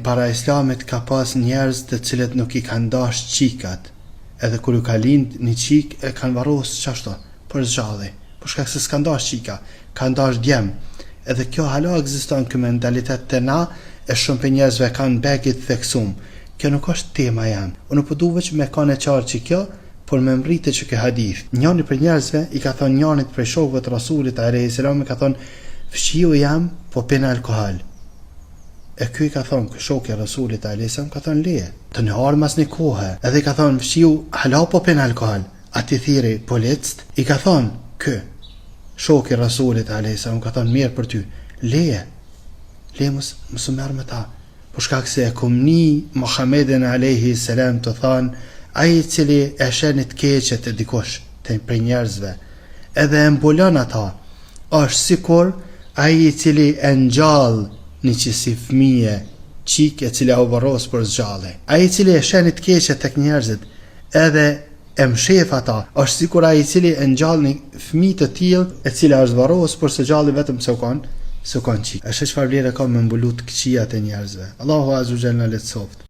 Para islamit ka pas njerëz të cilët nuk i kanë dash qikat, edhe kur ju ka lind një qik e kanë varros qashto për zgjalli, për shkak se s'kan dash qika, kanë dash djem. Edhe kjo hala ekziston ky mentalitet te na, e shumë për njerëzve kanë begit theksum. Kjo nuk është tema jam. Unë po duhet që me kanë e qartë që kjo, por me mritë që kjo hadith. Njëri për njerëzve i ka thonë njënit për shokëve të Rasulit a.s. ka thonë, fshiu jam po pin alkohol. E ky i ka thonë, ky shoku i Rasulit a.s. ka thonë leje, të nëharë mas një kohë. Edhe i ka thonë, fshiu hala po pin alkohol. Ati thiri policët, i ka thonë, ky shoku i Rasulit a.s. ka thonë, mirë për ty, leje mësë merë me ta. Po shkak se e kumni Muhammedin a.s. të thonë, ai cili e shenit keqet e dikush të për njerëzve, edhe e mbulon ata, është sikur ai cili e ngjall një qisi fëmije qik e cila u varros për zgjalli. Ai cili e shenit keqet tek njerëzit, edhe e mshef ata, është sikur ai cili e ngjall një fëmijë të tillë e cila është varros për zgjalli vetëm se u kanë qik. Është çfarë vlerë ka me mbulut këqijat e njerëzve. Allahu azza wa jalla le të soft.